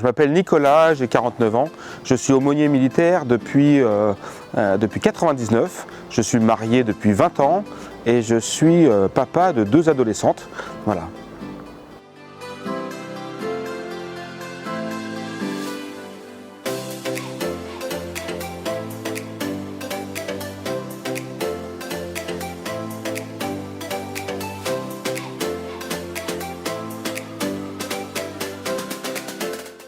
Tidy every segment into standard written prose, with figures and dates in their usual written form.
Je m'appelle Nicolas, j'ai 49 ans, je suis aumônier militaire depuis 99, je suis marié depuis 20 ans et je suis papa de 2 adolescentes. Voilà.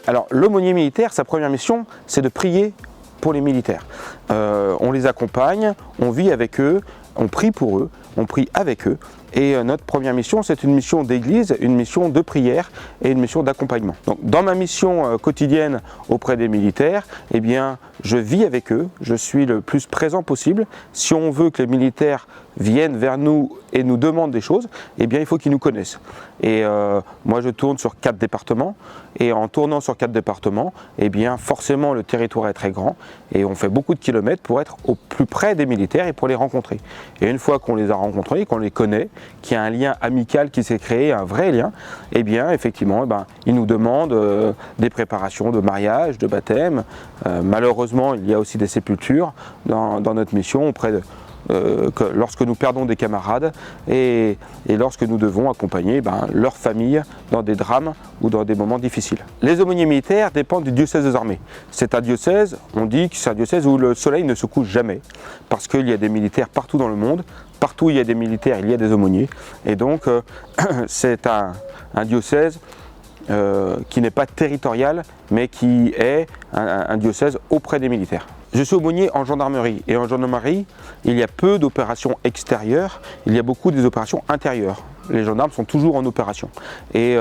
Alors l'aumônier militaire, sa première mission, c'est de prier pour les militaires. On les accompagne, on vit avec eux, on prie pour eux, on prie avec eux. Et notre première mission, c'est une mission d'église, une mission de prière et une mission d'accompagnement. Donc, dans ma mission quotidienne auprès des militaires, eh bien, je vis avec eux, je suis le plus présent possible. Si on veut que les militaires viennent vers nous et nous demandent des choses, eh bien, il faut qu'ils nous connaissent. Et moi, je tourne sur 4 départements. Et en tournant sur 4 départements, eh bien, forcément, le territoire est très grand. Et on fait beaucoup de kilomètres pour être au plus près des militaires et pour les rencontrer. Et une fois qu'on les a rencontrés, qu'on les connaît, qu'il y a un lien amical qui s'est créé, un vrai lien, eh bien, effectivement, ils nous demandent des préparations de mariage, de baptême. Malheureusement, il y a aussi des sépultures dans notre mission auprès de lorsque nous perdons des camarades et lorsque nous devons accompagner leur famille dans des drames ou dans des moments difficiles. Les aumôniers militaires dépendent du diocèse des armées. C'est un diocèse, on dit que c'est un diocèse où le soleil ne se couche jamais, parce qu'il y a des militaires partout dans le monde, partout où il y a des militaires, il y a des aumôniers, et donc c'est un diocèse qui n'est pas territorial, mais qui est un diocèse auprès des militaires. Je suis aumônier en gendarmerie, et en gendarmerie, il y a peu d'opérations extérieures, il y a beaucoup des opérations intérieures. Les gendarmes sont toujours en opération, et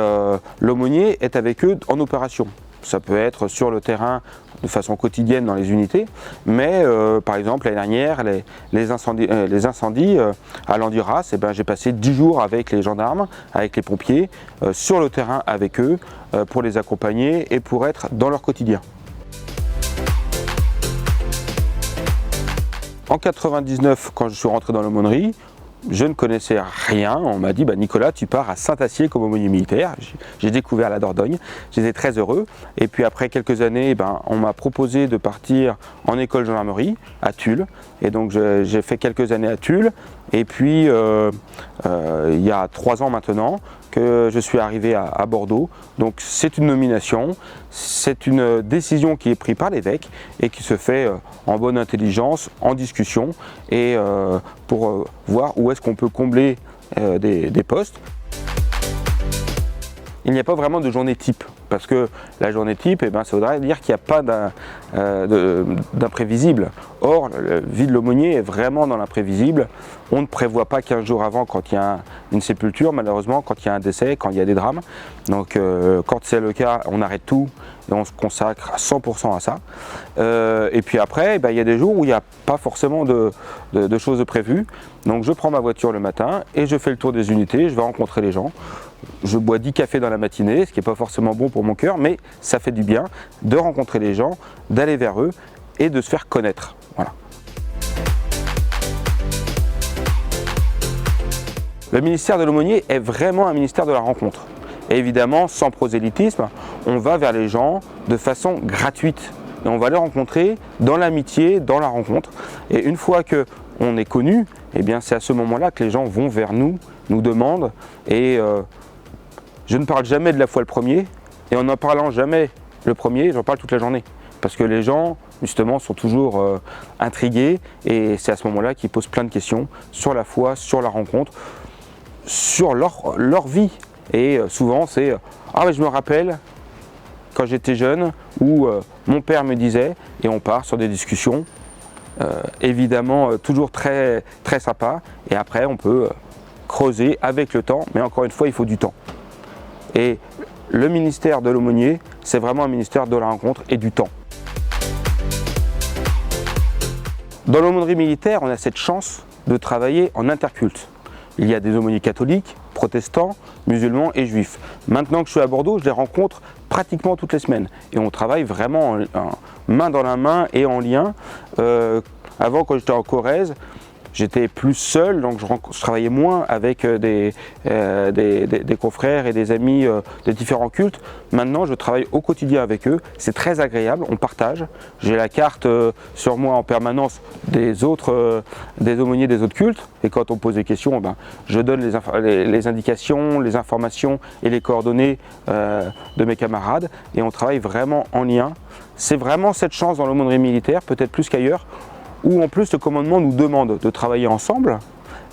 l'aumônier est avec eux en opération. Ça peut être sur le terrain de façon quotidienne dans les unités, mais par exemple l'année dernière, les incendies à Landiras, j'ai passé 10 jours avec les gendarmes, avec les pompiers, sur le terrain avec eux, pour les accompagner et pour être dans leur quotidien. En 99, quand je suis rentré dans l'aumônerie, je ne connaissais rien. On m'a dit Nicolas, tu pars à Saint-Assier comme aumônier militaire. J'ai découvert la Dordogne, j'étais très heureux. Et puis après quelques années, on m'a proposé de partir en école gendarmerie à Tulle. Et donc j'ai fait quelques années à Tulle. Et puis il y a 3 ans maintenant que je suis arrivé à Bordeaux. Donc c'est une nomination, c'est une décision qui est prise par l'évêque et qui se fait en bonne intelligence, en discussion et pour voir où est-ce qu'on peut combler des postes. Il n'y a pas vraiment de journée type, parce que la journée type, ça voudrait dire qu'il n'y a pas d'imprévisible. Or, la vie de l'aumônier est vraiment dans l'imprévisible. On ne prévoit pas 15 jours avant quand il y a une sépulture, malheureusement, quand il y a un décès, quand il y a des drames. Donc, quand c'est le cas, on arrête tout et on se consacre à 100% à ça. Et puis après, il y a des jours où il n'y a pas forcément de choses prévues. Donc, je prends ma voiture le matin et je fais le tour des unités, je vais rencontrer les gens. Je bois 10 cafés dans la matinée, ce qui n'est pas forcément bon pour mon cœur, mais ça fait du bien de rencontrer les gens, d'aller vers eux et de se faire connaître. Voilà. Le ministère de l'aumônier est vraiment un ministère de la rencontre. Et évidemment, sans prosélytisme, on va vers les gens de façon gratuite. Et on va les rencontrer dans l'amitié, dans la rencontre. Et une fois qu'on est connu, c'est à ce moment-là que les gens vont vers nous, nous demandent. Et je ne parle jamais de la foi le premier, et en n'en parlant jamais le premier, j'en parle toute la journée. Parce que les gens, justement, sont toujours intrigués, et c'est à ce moment-là qu'ils posent plein de questions sur la foi, sur la rencontre, sur leur vie. Et souvent, c'est « Ah, mais je me rappelle, quand j'étais jeune, où mon père me disait », et on part sur des discussions, évidemment, toujours très, très sympa, et après, on peut creuser avec le temps, mais encore une fois, il faut du temps. Et le ministère de l'aumônier, c'est vraiment un ministère de la rencontre et du temps. Dans l'aumônerie militaire, on a cette chance de travailler en interculte. Il y a des aumôniers catholiques, protestants, musulmans et juifs. Maintenant que je suis à Bordeaux, je les rencontre pratiquement toutes les semaines. Et on travaille vraiment main dans la main et en lien. Avant, quand j'étais en Corrèze, j'étais plus seul, donc je travaillais moins avec des confrères et des amis des différents cultes. Maintenant, je travaille au quotidien avec eux, c'est très agréable, on partage. J'ai la carte sur moi en permanence des aumôniers des autres cultes, et quand on pose des questions, je donne les indications, les informations et les coordonnées de mes camarades, et on travaille vraiment en lien. C'est vraiment cette chance dans l'aumônerie militaire, peut-être plus qu'ailleurs, où en plus le commandement nous demande de travailler ensemble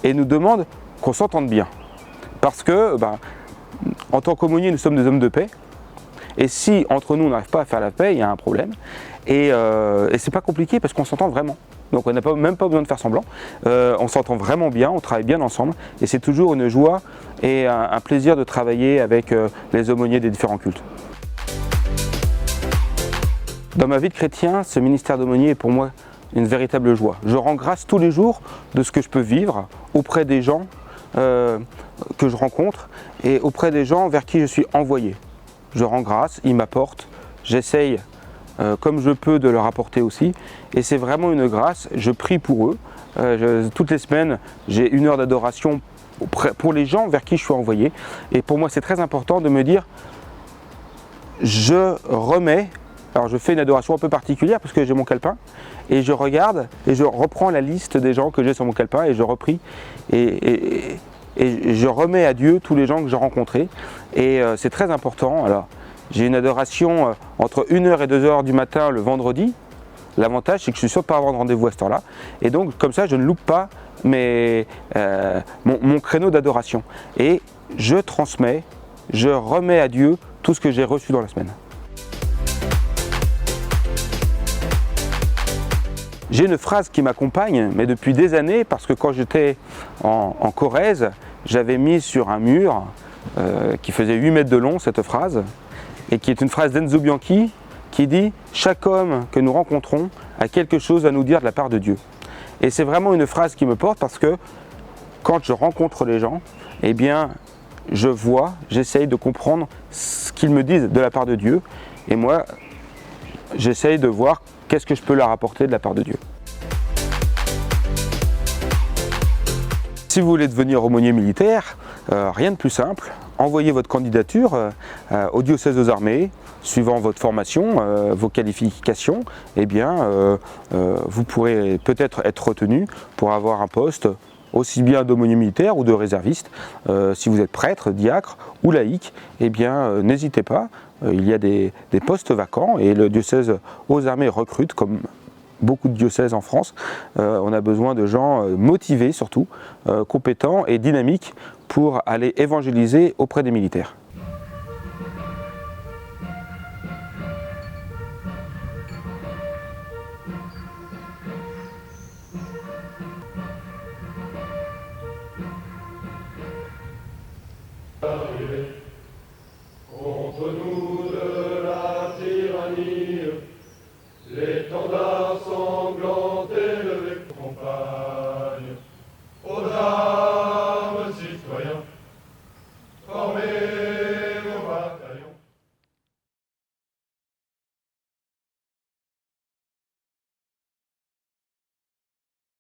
et nous demande qu'on s'entende bien. Parce que, en tant qu'aumônier, nous sommes des hommes de paix. Et si entre nous on n'arrive pas à faire la paix, il y a un problème. Et c'est pas compliqué parce qu'on s'entend vraiment. Donc on n'a même pas besoin de faire semblant. On s'entend vraiment bien, on travaille bien ensemble. Et c'est toujours une joie et un plaisir de travailler avec les aumôniers des différents cultes. Dans ma vie de chrétien, ce ministère d'aumônier est pour moi une véritable joie. Je rends grâce tous les jours de ce que je peux vivre auprès des gens que je rencontre et auprès des gens vers qui je suis envoyé. Je rends grâce, ils m'apportent, j'essaye comme je peux de leur apporter aussi, et c'est vraiment une grâce. Je prie pour eux. Toutes les semaines, j'ai 1 heure d'adoration pour les gens vers qui je suis envoyé, et pour moi c'est très important de me dire, je remets. Alors je fais une adoration un peu particulière parce que j'ai mon calepin et je regarde et je reprends la liste des gens que j'ai sur mon calepin et je reprie et je remets à Dieu tous les gens que j'ai rencontrés, et c'est très important. Alors j'ai une adoration entre 1h et 2h du matin le vendredi. L'avantage c'est que je suis sûr de ne pas avoir de rendez-vous à cette heure-là, et donc comme ça je ne loupe pas mon créneau d'adoration, et je transmets, je remets à Dieu tout ce que j'ai reçu dans la semaine. J'ai une phrase qui m'accompagne, mais depuis des années, parce que quand j'étais en Corrèze, j'avais mis sur un mur qui faisait 8 mètres de long cette phrase, et qui est une phrase d'Enzo Bianchi qui dit « Chaque homme que nous rencontrons a quelque chose à nous dire de la part de Dieu ». Et c'est vraiment une phrase qui me porte parce que quand je rencontre les gens, eh bien, je vois, j'essaye de comprendre ce qu'ils me disent de la part de Dieu, et moi, j'essaye de voir qu'est-ce que je peux leur apporter de la part de Dieu. Si vous voulez devenir aumônier militaire, rien de plus simple. Envoyez votre candidature au diocèse aux armées, suivant votre formation, vos qualifications, eh bien, vous pourrez peut-être être retenu pour avoir un poste aussi bien d'aumônier militaire ou de réserviste. Si vous êtes prêtre, diacre ou laïc, eh bien, n'hésitez pas. Il y a des postes vacants et le diocèse aux armées recrute, comme beaucoup de diocèses en France. On a besoin de gens motivés surtout, compétents et dynamiques pour aller évangéliser auprès des militaires. Contre nous de la tyrannie, l'étendard sans